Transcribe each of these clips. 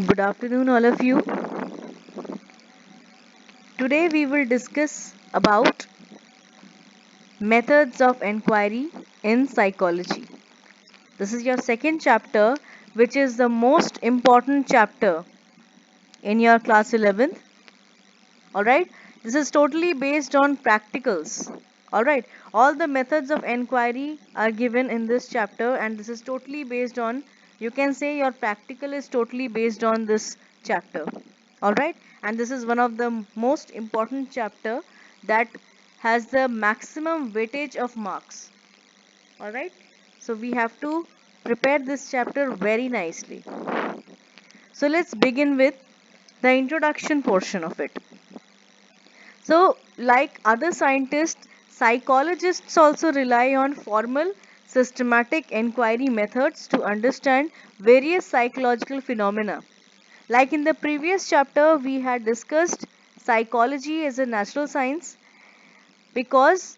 Good afternoon, all of you. Today we will discuss about methods of inquiry in psychology. This is your second chapter, which is the most important chapter in your class 11th. All right, this is totally based on practicals. All right, all the methods of inquiry are given in this chapter, and this is totally based on, you can say your practical is totally based on this chapter. All right, and this is one of the most important chapter that has the maximum weightage of marks. All right, so we have to prepare this chapter very nicely. So let's begin with the introduction portion of it. So, like other scientists, psychologists also rely on formal, systematic inquiry methods to understand various psychological phenomena. Like in the previous chapter, we had discussed psychology as a natural science, because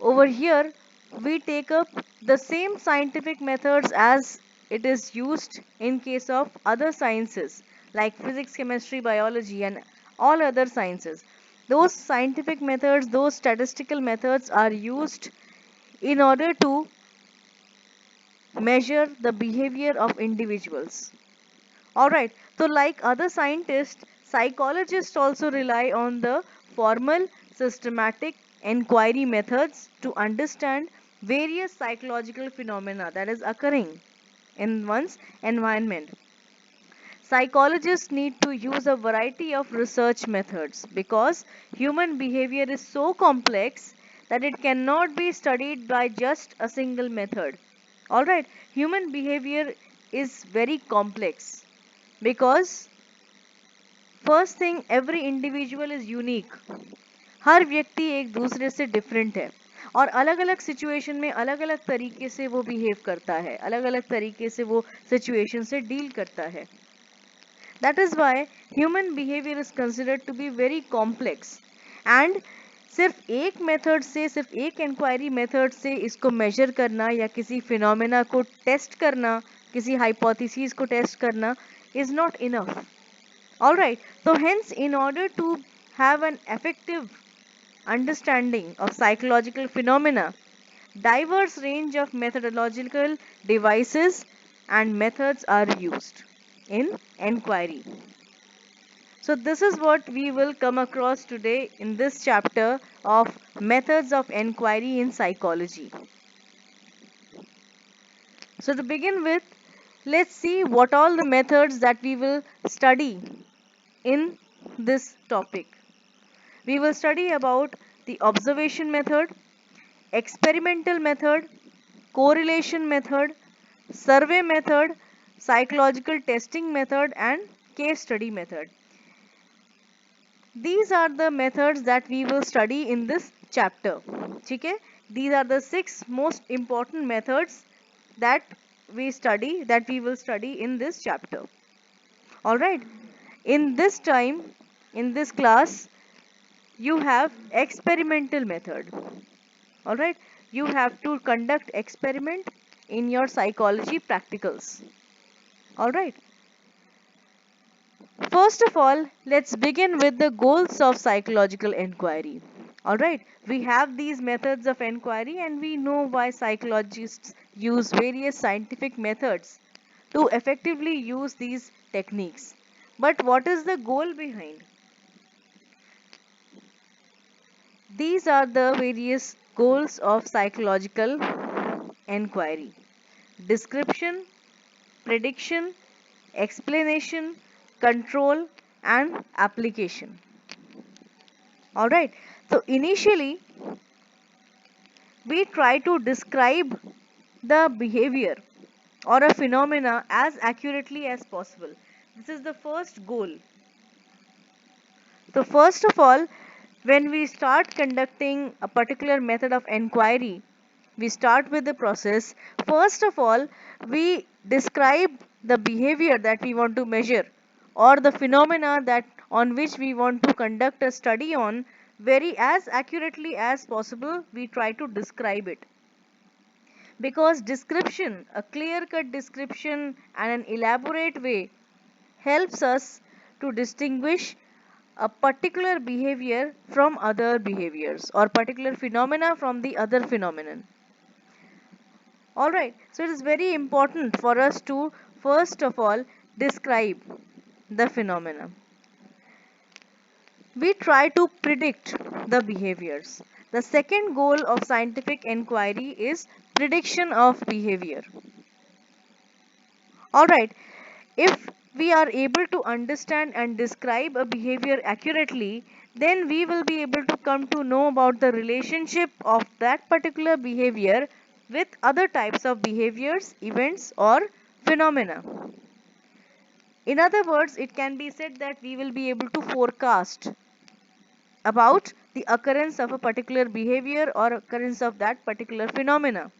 over here we take up the same scientific methods as it is used in case of other sciences like physics, chemistry, biology, and all other sciences. Those scientific methods, those statistical methods are used in order to measure the behavior of individuals. All right, so like other scientists, psychologists also rely on the formal, systematic inquiry methods to understand various psychological phenomena that is occurring in one's environment. Psychologists need to use a variety of research methods because human behavior is so complex that it cannot be studied by just a single method. All right, human behavior is very complex because first thing every individual is unique. हर व्यक्ति एक दूसरे से different है और अलग अलग situation में अलग अलग तरीके से वो बिहेव करता है, अलग अलग तरीके से वो सिचुएशन से डील करता है. That is why human behaviour is considered to be very complex. And सिर्फ एक मेथड से, सिर्फ एक इंक्वायरी मेथड से इसको मेजर करना या किसी फिनोमेना को टेस्ट करना, किसी हाइपोथेसिस को टेस्ट करना is not enough. All right, so hence, in order to have an effective understanding of psychological phenomena, diverse range of methodological devices and methods are used in inquiry. So, this is what we will come across today in this chapter of methods of inquiry in psychology. So, to begin with, let's see what all the methods that we will study in this topic. We will study about the observation method, experimental method, correlation method, survey method, psychological testing method, and case study method. These are the methods that we will study in this chapter. Okay? These are the 6 most important methods that we will study in this chapter. All right. In this time, in this class, you have experimental method. All right, you have to conduct experiment in your psychology practicals. All right, first of all, let's begin with the goals of psychological inquiry. All right, we have these methods of inquiry and we know why psychologists use various scientific methods to effectively use these techniques. But what is the goal behind? These are the various goals of psychological inquiry: description, prediction, explanation, control, and application. All right. So initially, we try to describe the behavior or a phenomena as accurately as possible. This is the first goal. So first of all, when we start conducting a particular method of inquiry, we start with the process. First of all, we describe the behavior that we want to measure or the phenomena that on which we want to conduct a study on very as accurately as possible. We try to describe it because description, a clear cut description and an elaborate way, helps us to distinguish a particular behavior from other behaviors or particular phenomena from the other phenomenon. Alright, so it is very important for us to first of all describe the phenomena. We try to predict the behaviors. The second goal of scientific inquiry is prediction of behavior. Alright, if we are able to understand and describe a behavior accurately, then we will be able to come to know about the relationship of that particular behavior with other types of behaviors, events, or phenomena. In other words, it can be said that we will be able to forecast about the occurrence of a particular behavior or occurrence of that particular phenomena.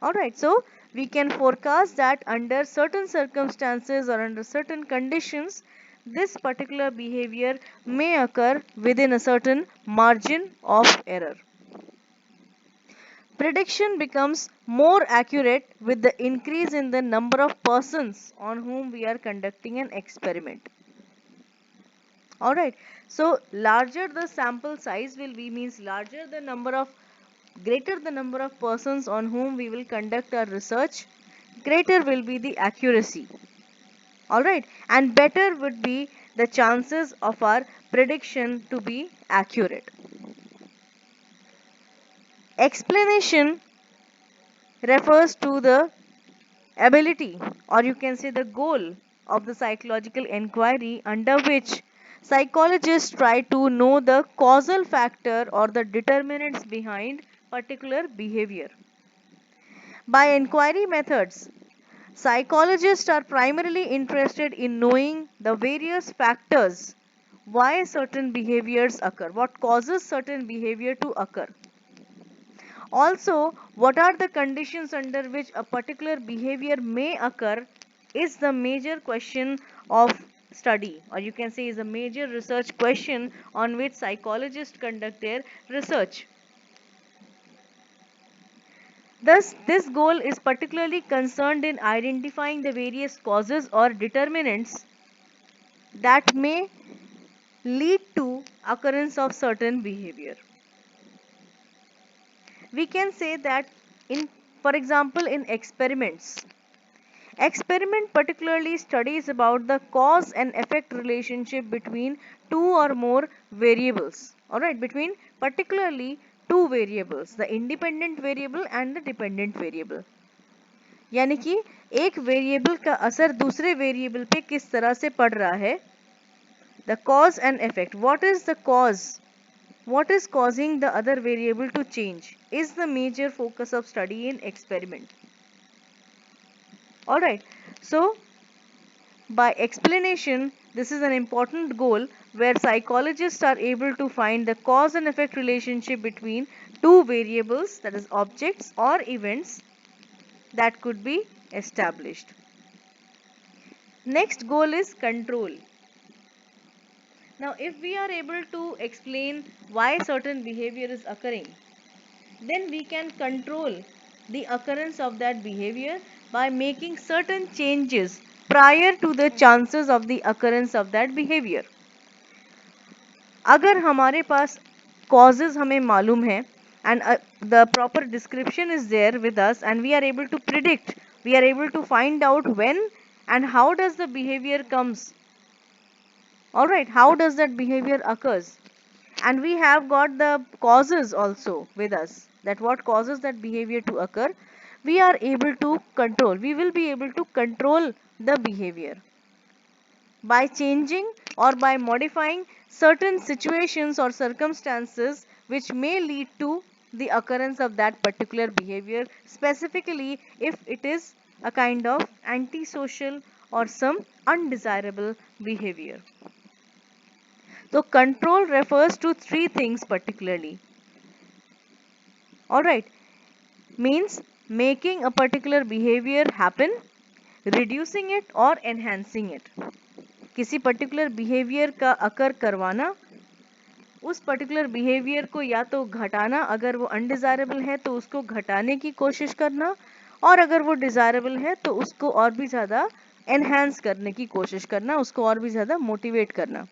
Alright, so we can forecast that under certain circumstances or under certain conditions, this particular behavior may occur within a certain margin of error. Prediction becomes more accurate with the increase in the number of persons on whom we are conducting an experiment. Alright, so larger the sample size will be, means larger the number of, greater the number of persons on whom we will conduct our research, greater will be the accuracy. Alright, and better would be the chances of our prediction to be accurate. Explanation refers to the ability, or you can say the goal of the psychological inquiry, under which psychologists try to know the causal factor or the determinants behind particular behavior. By inquiry methods, psychologists are primarily interested in knowing the various factors why certain behaviors occur, what causes certain behavior to occur. Also, what are the conditions under which a particular behavior may occur is the major question of study, or you can say is a major research question on which psychologists conduct their research. Thus, this goal is particularly concerned in identifying the various causes or determinants that may lead to occurrence of certain behavior. We can say that in, for example, in experiments, experiment particularly studies about the cause and effect relationship between two or more variables. Alright, between particularly two variables, the independent variable and the dependent variable. यानी कि एक variable का असर दूसरे variable पे किस तरह से पड़ रहा है. The cause and effect. What is the cause? What is causing the other variable to change is the major focus of study in experiment. Alright, so by explanation, this is an important goal where psychologists are able to find the cause and effect relationship between two variables, that is objects or events, that could be established. Next goal is control. Now, if we are able to explain why certain behavior is occurring, then we can control the occurrence of that behavior by making certain changes prior to the chances of the occurrence of that behavior. अगर हमारे पास causes हमें मालूम है and the proper description is there with us and we are able to predict, we are able to find out when and how does the behavior comes. Alright, how does that behavior occurs? And we have got the causes also with us, that what causes that behavior to occur. We are able to control, we will be able to control the behavior by changing or by modifying certain situations or circumstances which may lead to the occurrence of that particular behavior, specifically if it is a kind of antisocial or some undesirable behavior. So control refers to three things particularly. Alright, means making a particular behavior happen, reducing it or enhancing it. किसी particular behaviour का अकर करवाना, उस particular behaviour को या तो घटाना, अगर वो अनडिजायरेबल है तो उसको घटाने की कोशिश करना, और अगर वो डिजायरेबल है तो उसको और भी ज़्यादा एनहांस करने की कोशिश करना, उसको और भी ज़्यादा मोटिवेट करना।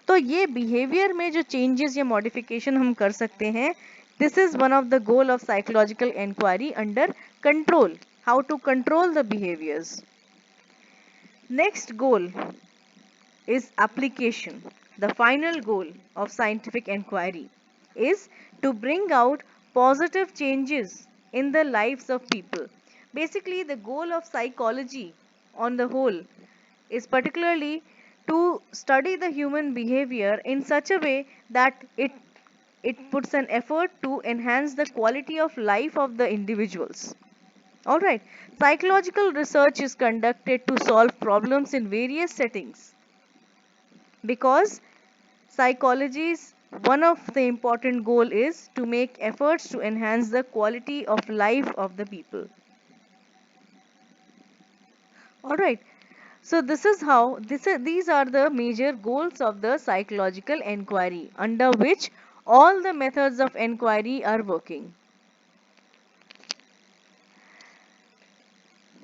तो ये बिहेवियर में जो चेंजेस या मॉडिफिकेशन हम कर सकते हैं, this is one of the goal of psychological inquiry under control, how to control the behaviours. Next goal is application. The final goal of scientific inquiry is to bring out positive changes in the lives of people. Basically, the goal of psychology on the whole is particularly to study the human behavior in such a way that it puts an effort to enhance the quality of life of the individuals. All right. Psychological research is conducted to solve problems in various settings because psychology's one of the important goal is to make efforts to enhance the quality of life of the people. All right. So this is how these are the major goals of the psychological inquiry under which all the methods of inquiry are working.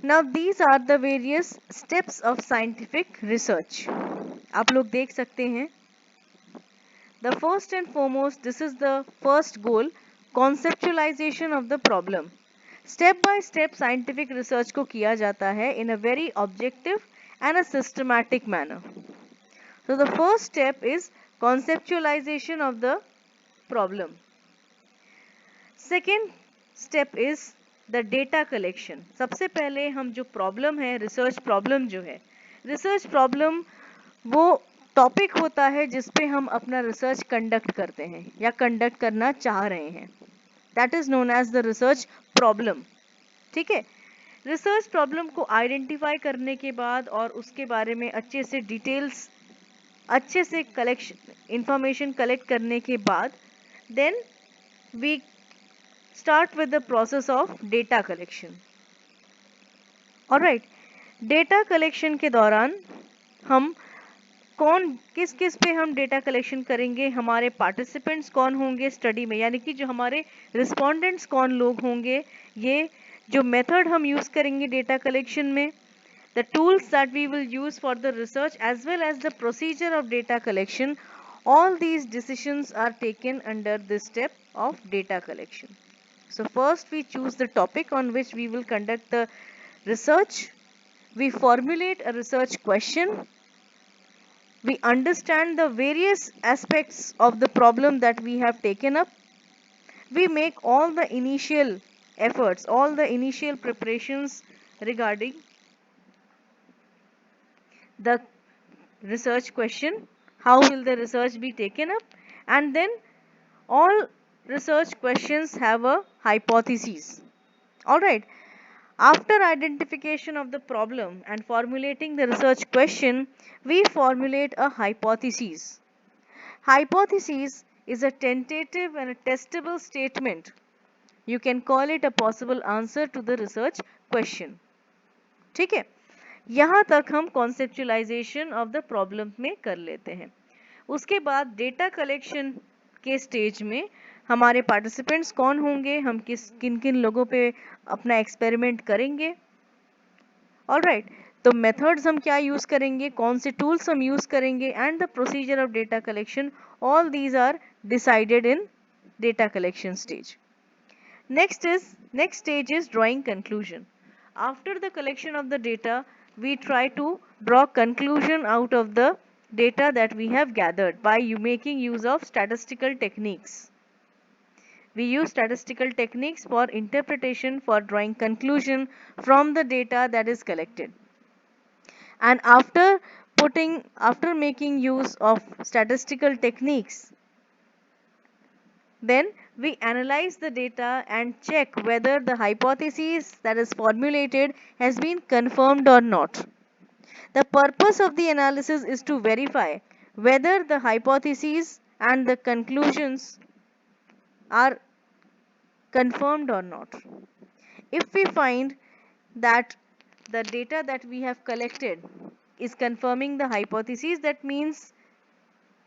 Now these are the various steps of scientific research. आप लोग देख सकते हैं. The first and foremost, this is the first goal, conceptualization of the problem. Step by step scientific research को किया जाता है in a very objective and a systematic manner. So the first step is conceptualization of the problem. Second step is the data collection. सबसे पहले हम जो problem है, research problem जो है, research problem वो टॉपिक होता है जिस पे हम अपना रिसर्च कंडक्ट करते हैं या कंडक्ट करना चाह रहे हैं, that is known as the research problem. ठीक है. रिसर्च प्रॉब्लम को आइडेंटिफाई करने के बाद और उसके बारे में अच्छे से डिटेल्स, अच्छे से कलेक्शन इंफॉर्मेशन कलेक्ट करने के बाद then we start with the process of data collection. Alright. Data collection के दौरान हम कौन किस किस पे हम डेटा कलेक्शन करेंगे, हमारे पार्टिसिपेंट्स कौन होंगे स्टडी में, यानी कि जो हमारे रिस्पोंडेंट्स कौन लोग होंगे, ये जो मेथड हम यूज करेंगे डेटा कलेक्शन में, the tools that we will use for the research as well as the procedure of data collection, all these decisions are taken under this step of data collection. So first we choose the topic on which we will conduct the research. We formulate a research question. We understand the various aspects of the problem that we have taken up. We make all the initial efforts, all the initial preparations regarding the research question. How will the research be taken up? And then all research questions have a hypothesis. All right. After identification of the problem and formulating the research question, we formulate a hypothesis. Hypothesis is a tentative and a testable statement. You can call it a possible answer to the research question. ठीक है. यहाँ तक हम conceptualisation of the problem में कर लेते हैं. उसके बाद डेटा कलेक्शन के स्टेज में हमारे पार्टिसिपेंट्स कौन होंगे, हम किन किन लोगों पे अपना एक्सपेरिमेंट करेंगे. ऑलराइट. तो मेथड्स हम क्या यूज करेंगे, कौन से टूल्स हम यूज करेंगे, and the procedure of data collection, all these are decided in data collection stage. Next stage is drawing conclusion. After the collection of the data, we try to draw conclusion out of the data that we have gathered by making use of statistical techniques. We use statistical techniques for interpretation, for drawing conclusion from the data that is collected. And after making use of statistical techniques, then we analyze the data and check whether the hypothesis that is formulated has been confirmed or not. The purpose of the analysis is to verify whether the hypotheses and the conclusions are confirmed or not. If we find that the data that we have collected is confirming the hypothesis, that means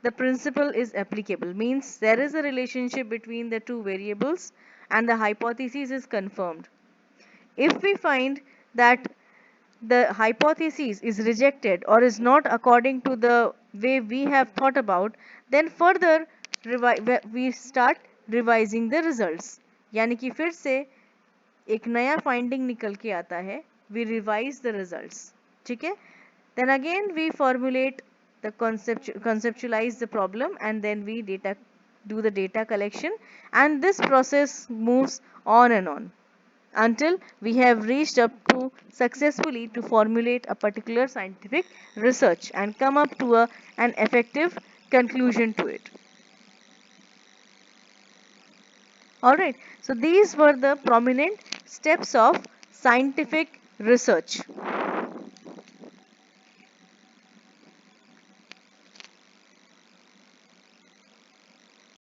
the principle is applicable, means there is a relationship between the two variables and the hypothesis is confirmed. If we find that the hypothesis is rejected or is not according to the way we have thought about, then further we start revising the results. यानी कि फिर से एक नया finding निकल के आता है, we revise the results. ठीक है? Then again we formulate the conceptualize the problem, and then we do the data collection, and this process moves on and on until we have reached up to successfully to formulate a particular scientific research and come up to an effective conclusion to it. Alright, so these were the prominent steps of scientific research.